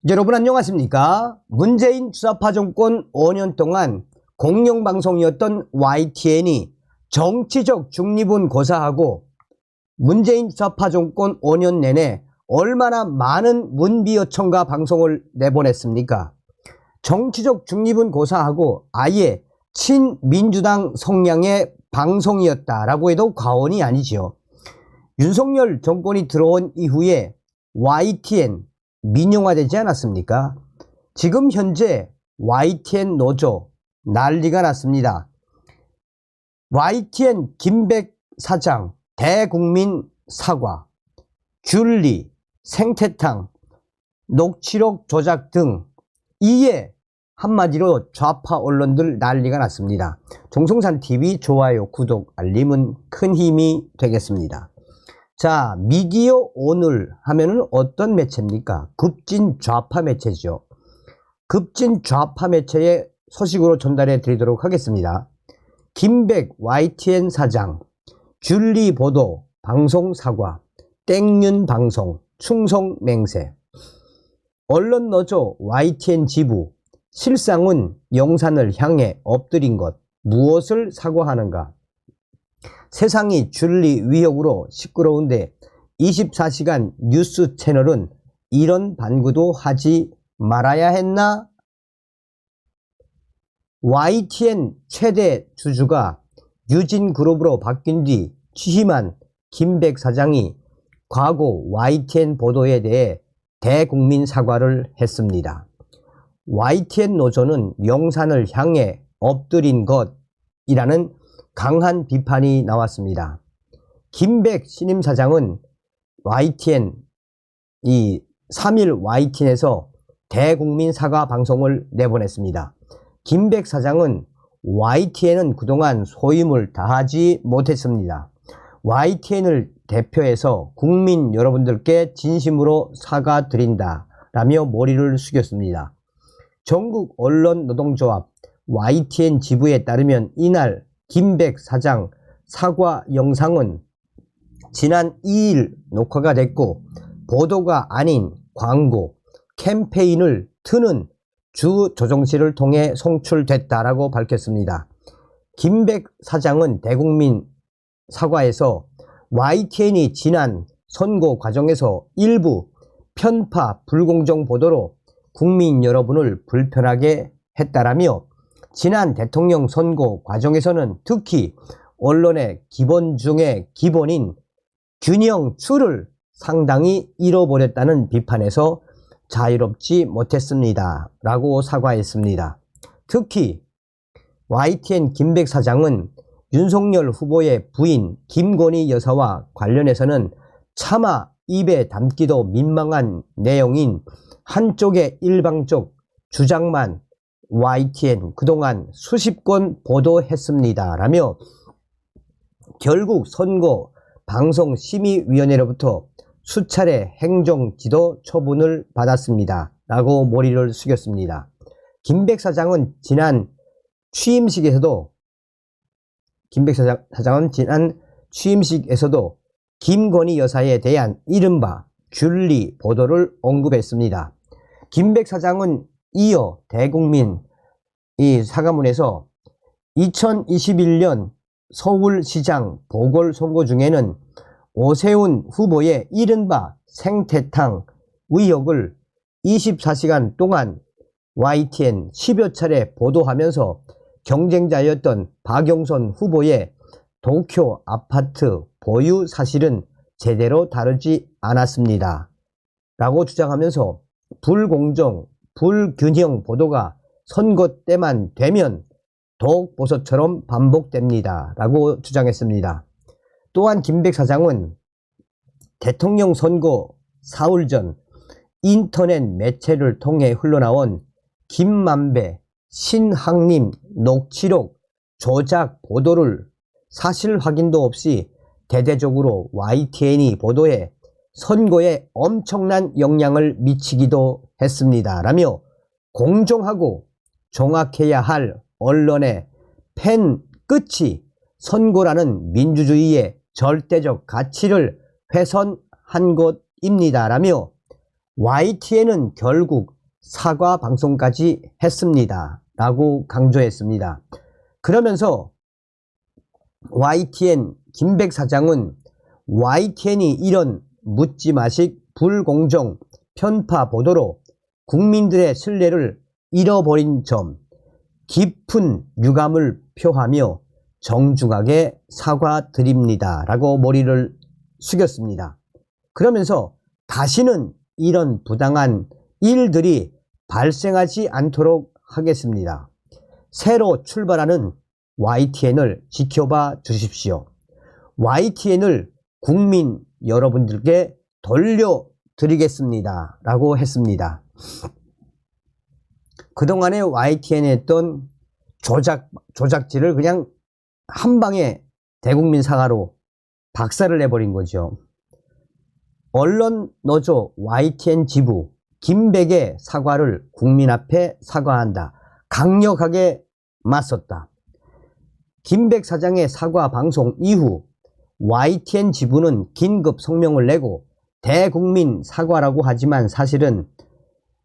여러분 안녕하십니까? 문재인 주사파 정권 5년 동안 공영방송이었던 YTN이 정치적 중립은 고사하고 문재인 주사파 정권 5년 내내 얼마나 많은 문비 요청과 방송을 내보냈습니까? 정치적 중립은 고사하고 아예 친민주당 성향의 방송이었다라고 해도 과언이 아니지요. 윤석열 정권이 들어온 이후에 YTN 민영화되지 않았습니까? 지금 현재 YTN 노조 난리가 났습니다. YTN 김백 사장 대국민 사과, 귤리, 생태탕, 녹취록 조작 등 이에 한마디로 좌파 언론들 난리가 났습니다. 종성산TV 좋아요, 구독, 알림은 큰 힘이 되겠습니다. 자, 미디어 오늘 하면은 어떤 매체입니까? 급진 좌파 매체죠. 급진 좌파 매체의 소식으로 전달해 드리도록 하겠습니다. 김백 YTN 사장, 귤리 보도, 방송 사과, 땡윤 방송, 충성 맹세. 언론 노조 YTN 지부, 실상은 영산을 향해 엎드린 것, 무엇을 사과하는가? 세상이 귤리 위협으로 시끄러운데 24시간 뉴스 채널은 이런 반구도 하지 말아야 했나? YTN 최대 주주가 유진그룹으로 바뀐 뒤 취임한 김백 사장이 과거 YTN 보도에 대해 대국민 사과를 했습니다. YTN 노조는 영산을 향해 엎드린 것이라는 강한 비판이 나왔습니다. 김백 신임 사장은 YTN, 이 3일 YTN에서 대국민 사과 방송을 내보냈습니다. 김백 사장은 YTN은 그동안 소임을 다하지 못했습니다. YTN을 대표해서 국민 여러분들께 진심으로 사과드린다 라며 머리를 숙였습니다. 전국 언론 노동조합 YTN 지부에 따르면 이날 김백 사장 사과 영상은 지난 2일 녹화가 됐고 보도가 아닌 광고, 캠페인을 트는 주 조정실을 통해 송출됐다라고 밝혔습니다. 김백 사장은 대국민 사과에서 YTN이 지난 선거 과정에서 일부 편파 불공정 보도로 국민 여러분을 불편하게 했다라며 지난 대통령 선거 과정에서는 특히 언론의 기본 중에 기본인 균형추를 상당히 잃어버렸다는 비판에서 자유롭지 못했습니다 라고 사과했습니다. 특히 YTN 김백 사장은 윤석열 후보의 부인 김건희 여사와 관련해서는 차마 입에 담기도 민망한 내용인 한쪽의 일방적 주장만 YTN 그동안 수십 건 보도했습니다 라며 결국 선거 방송심의위원회로부터 수차례 행정지도 처분을 받았습니다 라고 머리를 숙였습니다. 김백 사장은 지난 취임식에서도 김건희 여사에 대한 이른바 귤리 보도를 언급했습니다. 김백 사장은 이어 대국민 이 사과문에서 2021년 서울시장 보궐선거 중에는 오세훈 후보의 이른바 생태탕 의혹을 24시간 동안 YTN 10여 차례 보도하면서 경쟁자였던 박영선 후보의 도쿄 아파트 보유 사실은 제대로 다루지 않았습니다 라고 주장하면서 불공정, 불균형 보도가 선거 때만 되면 독보소처럼 반복됩니다 라고 주장했습니다. 또한 김백 사장은 대통령 선거 사흘 전 인터넷 매체를 통해 흘러나온 김만배, 신학림 녹취록 조작 보도를 사실 확인도 없이 대대적으로 YTN이 보도해 선거에 엄청난 영향을 미치기도 했습니다 라며 공정하고 정확해야 할 언론의 펜 끝이 선거라는 민주주의의 절대적 가치를 훼손한 것입니다 라며 YTN은 결국 사과 방송까지 했습니다 라고 강조했습니다. 그러면서 YTN 김백 사장은 YTN이 이런 묻지마식 불공정 편파 보도로 국민들의 신뢰를 잃어버린 점 깊은 유감을 표하며 정중하게 사과드립니다 라고 머리를 숙였습니다. 그러면서 다시는 이런 부당한 일들이 발생하지 않도록 하겠습니다. 새로 출발하는 YTN을 지켜봐 주십시오. YTN을 국민 여러분들께 돌려드리겠습니다 라고 했습니다. 그동안에 YTN에 했던 조작질을 그냥 한방에 대국민 사과로 박살을 내버린 거죠. 언론노조 YTN 지부 김백의 사과를 국민 앞에 사과한다. 강력하게 맞섰다. 김백 사장의 사과 방송 이후 YTN 지부는 긴급 성명을 내고 대국민 사과라고 하지만 사실은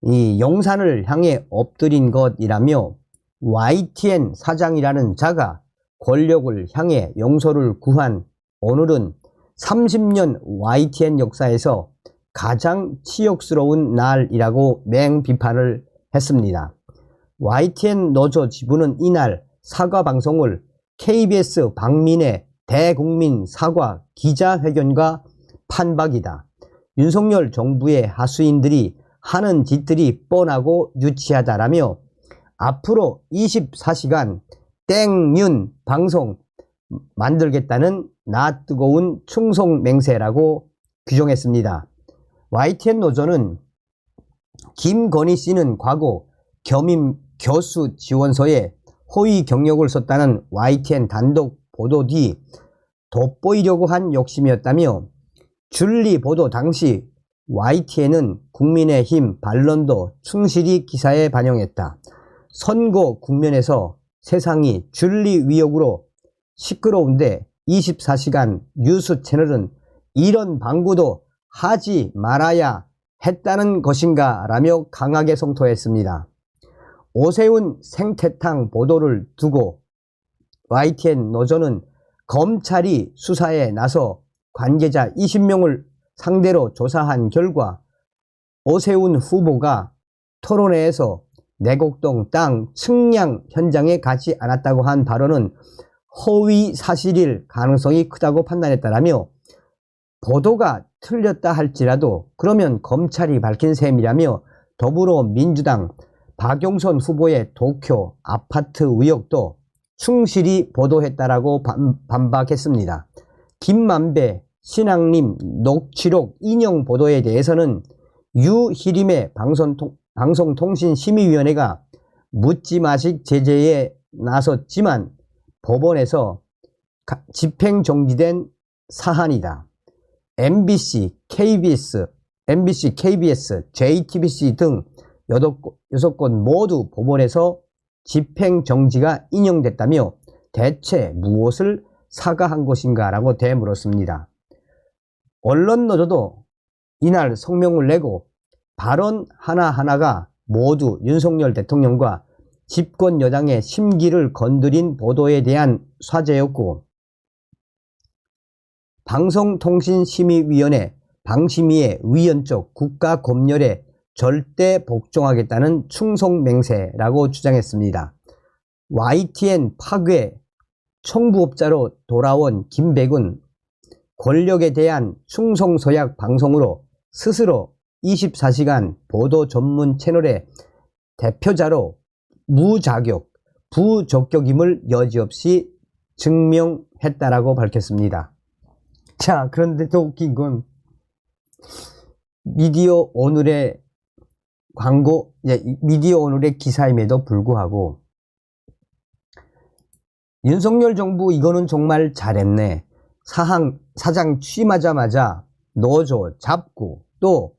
이 용산을 향해 엎드린 것이라며 YTN 사장이라는 자가 권력을 향해 용서를 구한 오늘은 30년 YTN 역사에서 가장 치욕스러운 날이라고 맹비판을 했습니다. YTN 노조 지부는 이날 사과 방송을 KBS 박민의 대국민 사과 기자회견과 판박이다. 윤석열 정부의 하수인들이 하는 짓들이 뻔하고 유치하다라며 앞으로 24시간 땡윤 방송 만들겠다는 나 뜨거운 충성맹세라고 규정했습니다. YTN 노조는 김건희 씨는 과거 겸임 교수 지원서에 허위 경력을 썼다는 YTN 단독 보도 뒤 돋보이려고 한 욕심이었다며 줄리 보도 당시 YTN은 국민의힘 반론도 충실히 기사에 반영했다. 선거 국면에서 세상이 줄리 위협으로 시끄러운데 24시간 뉴스 채널은 이런 방구도 하지 말아야 했다는 것인가 라며 강하게 성토했습니다. 오세훈 생태탕 보도를 두고 YTN 노조는 검찰이 수사에 나서 관계자 20명을 상대로 조사한 결과 오세훈 후보가 토론회에서 내곡동 땅 측량 현장에 가지 않았다고 한 발언은 허위 사실일 가능성이 크다고 판단했다라며 보도가 틀렸다 할지라도 그러면 검찰이 밝힌 셈이라며 더불어민주당 박용선 후보의 도쿄 아파트 의혹도 충실히 보도했다라고 반박했습니다. 김만배 신앙림 녹취록 인용 보도에 대해서는 유희림의 방송통신심의위원회가 묻지마식 제재에 나섰지만 법원에서 집행정지된 사안이다. MBC, KBS, JTBC 등 6건 모두 법원에서 집행정지가 인용됐다며 대체 무엇을 사과한 것인가 라고 되물었습니다. 언론노조도 이날 성명을 내고 발언 하나하나가 모두 윤석열 대통령과 집권 여당의 심기를 건드린 보도에 대한 사죄였고 방송통신심의위원회 방심위의 위헌적 국가검열에 절대 복종하겠다는 충성맹세라고 주장했습니다. YTN 파괴 청부업자로 돌아온 김백은 권력에 대한 충성서약 방송으로 스스로 24시간 보도 전문 채널의 대표자로 무자격, 부적격임을 여지없이 증명했다라고 밝혔습니다. 자, 그런데 더 웃긴 건 미디어 오늘의 미디어 오늘의 기사임에도 불구하고 윤석열 정부 이거는 정말 잘했네. 사장 취임하자마자 노조 잡고 또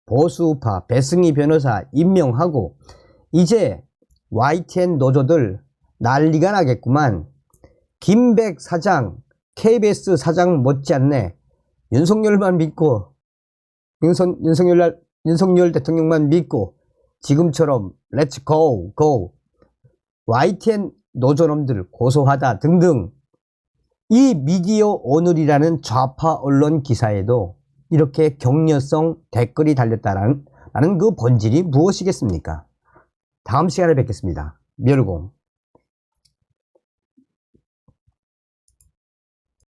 보수우파 배승희 변호사 임명하고 이제 YTN 노조들 난리가 나겠구만. 김백 사장, KBS 사장 못지않네. 윤석열만 믿고 윤석열 대통령만 믿고 지금처럼 렛츠 고 고 YTN 노조놈들 고소하다 등등 이 미디어 오늘이라는 좌파 언론 기사에도 이렇게 격려성 댓글이 달렸다라는 그 본질이 무엇이겠습니까? 다음 시간에 뵙겠습니다. 멸공.